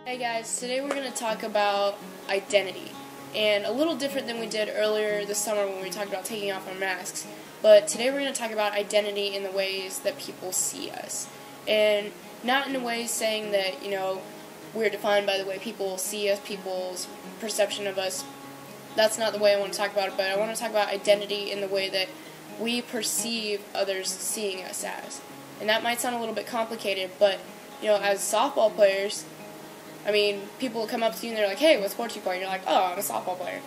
Hey guys, today we're going to talk about identity, and a little different than we did earlier this summer when we talked about taking off our masks, but today we're going to talk about identity in the ways that people see us, and not in a way saying that, we're defined by the way people see us, people's perception of us. That's not the way I want to talk about it, but I want to talk about identity in the way that we perceive others seeing us as. And that might sound a little bit complicated, but, as softball players, people come up to you and they're like, hey, what sport do you play? And you're like, oh, I'm a softball player.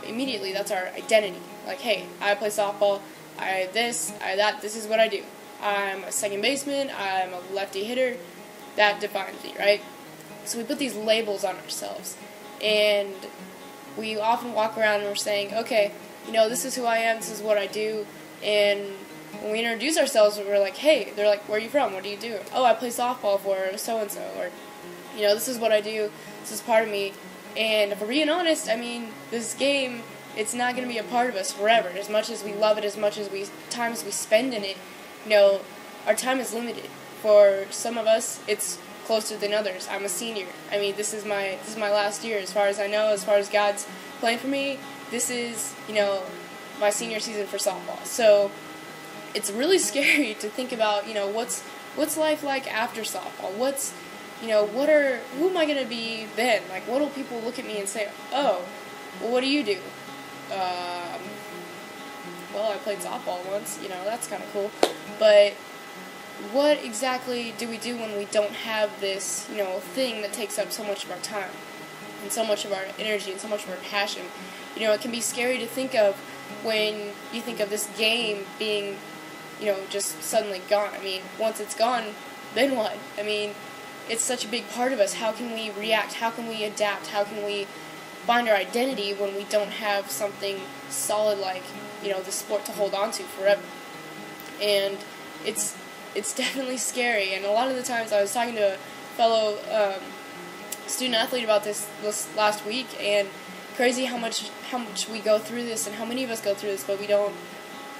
Immediately, that's our identity. Like, hey, I play softball, I this, I that, this is what I do. I'm a second baseman, I'm a lefty hitter. That defines me, right? So we put these labels on ourselves. And we often walk around and we're saying, okay, this is who I am, this is what I do. And when we introduce ourselves, we're like, hey, they're like, where are you from? What do you do? Oh, I play softball for so-and-so. Or, this is what I do, this is part of me. And if we're being honest, this game, it's not going to be a part of us forever. As much as we love it, as much as times we spend in it, our time is limited. For some of us, it's closer than others. I'm a senior. This is my last year, as far as I know, as far as God's playing for me. This is, my senior season for softball. So it's really scary to think about, what's life like after softball? Who am I going to be then? Like, what will people look at me and say, oh, well, what do you do? Well, I played softball once, that's kind of cool. But what exactly do we do when we don't have this, thing that takes up so much of our time and so much of our energy and so much of our passion? It can be scary to think of when you think of this game being, just suddenly gone. Once it's gone, then what? It's such a big part of us. How can we react? How can we adapt? How can we find our identity when we don't have something solid like, the sport to hold on to forever? And it's definitely scary. And a lot of the times I was talking to a fellow student athlete about this last week, and crazy how much we go through this and how many of us go through this, but we don't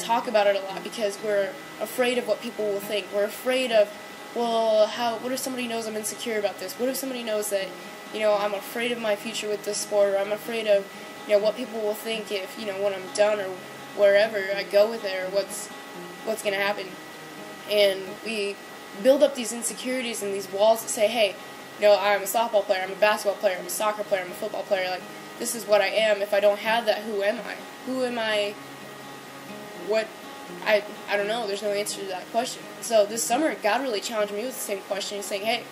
talk about it a lot because we're afraid of what people will think. We're afraid of, well, what if somebody knows I'm insecure about this? What if somebody knows that, I'm afraid of my future with this sport, or I'm afraid of, what people will think if, when I'm done or wherever I go with it, or what's going to happen. And we build up these insecurities and these walls that say, hey, I'm a softball player, I'm a basketball player, I'm a soccer player, I'm a football player, like, this is what I am. If I don't have that, who am I? Who am I? What? I don't know. There's no answer to that question. So this summer, God really challenged me with the same question. He's saying, hey,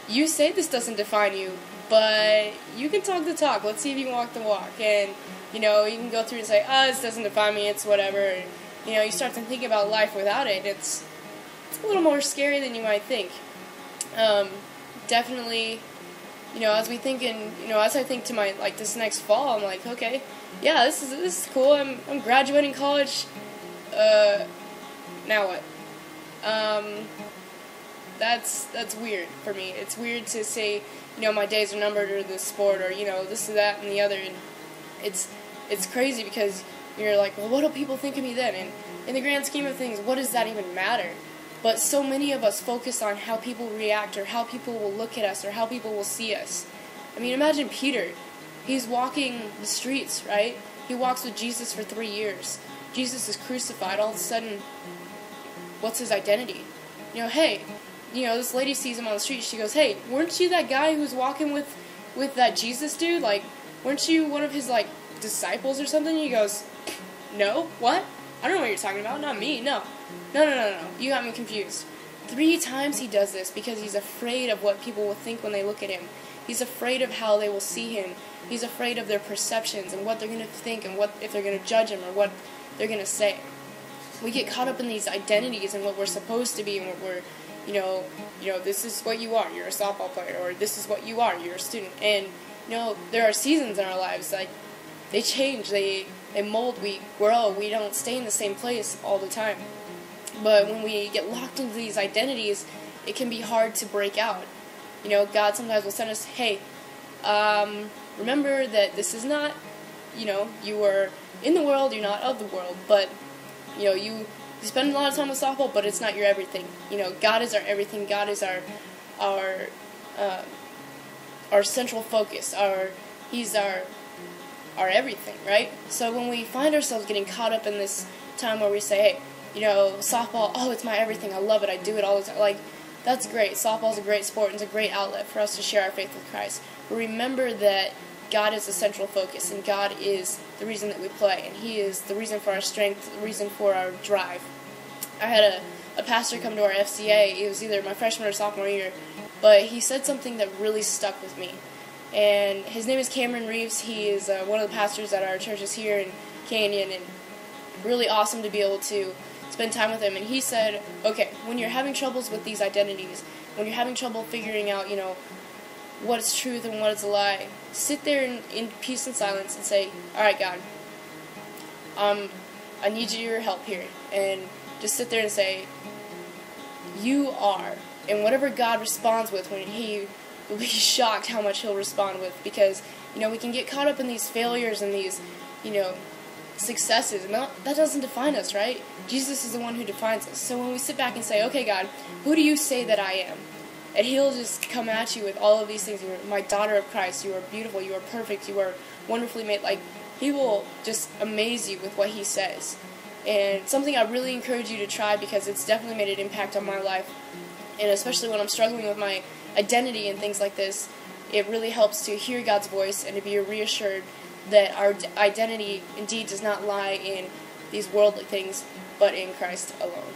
you say this doesn't define you, but you can talk the talk. Let's see if you can walk the walk. And, you can go through and say, oh, this doesn't define me, it's whatever. And, you start to think about life without it. It's a little more scary than you might think. Definitely, as we think as I think to my, this next fall, I'm like, okay, yeah, this is cool. I'm graduating college. Now what? That's weird for me. It's weird to say, my days are numbered, or this sport, or, this or that and the other, and it's crazy because you're like, well, what do people think of me then? And in the grand scheme of things, what does that even matter? But so many of us focus on how people react, or how people will look at us, or how people will see us. Imagine Peter. He's walking the streets, right? He walks with Jesus for 3 years. Jesus is crucified. All of a sudden, what's his identity? Hey, this lady sees him on the street. She goes, hey, weren't you that guy who was walking with that Jesus dude? Like, weren't you one of his, disciples or something? And he goes, no, what? I don't know what you're talking about. Not me, no. No. You got me confused. 3 times he does this because he's afraid of what people will think when they look at him. He's afraid of how they will see him. He's afraid of their perceptions and what they're going to think and what if they're going to judge him or what they're going to say. We get caught up in these identities and what we're supposed to be and what we're, this is what you are. You're a softball player, or this is what you are. You're a student. And, there are seasons in our lives, they change, they mold, we grow, we don't stay in the same place all the time. But when we get locked into these identities, it can be hard to break out. God sometimes will send us, hey, remember that this is not, you are in the world, you're not of the world, but, you You spend a lot of time with softball, but it's not your everything. You know, God is our everything. God is our our central focus. He's our everything, right? So when we find ourselves getting caught up in this time where we say, hey, softball, oh, it's my everything, I love it, I do it all the time, like, that's great. Softball's a great sport, and it's a great outlet for us to share our faith with Christ. But remember that God is the central focus, and God is the reason that we play, and He is the reason for our strength, the reason for our drive. I had a pastor come to our FCA. It was either my freshman or sophomore year, but he said something that really stuck with me. And his name is Cameron Reeves. He is one of the pastors at our churches here in Canyon, and really awesome to be able to spend time with him. And he said, okay, when you're having troubles with these identities, when you're having trouble figuring out, what is truth and what is a lie, sit there in peace and silence and say, all right, God, I need your help here. And just sit there and say, you are. And whatever God responds with, when He will be shocked how much He'll respond with, because, we can get caught up in these failures and these, successes, and that doesn't define us, right? Jesus is the one who defines us. So when we sit back and say, okay, God, who do you say that I am? And He'll just come at you with all of these things. You're my daughter of Christ. You are beautiful. You are perfect. You are wonderfully made. Like, He will just amaze you with what He says. And something I really encourage you to try, because it's definitely made an impact on my life. And especially when I'm struggling with my identity and things like this, it really helps to hear God's voice and to be reassured that our identity indeed does not lie in these worldly things, but in Christ alone.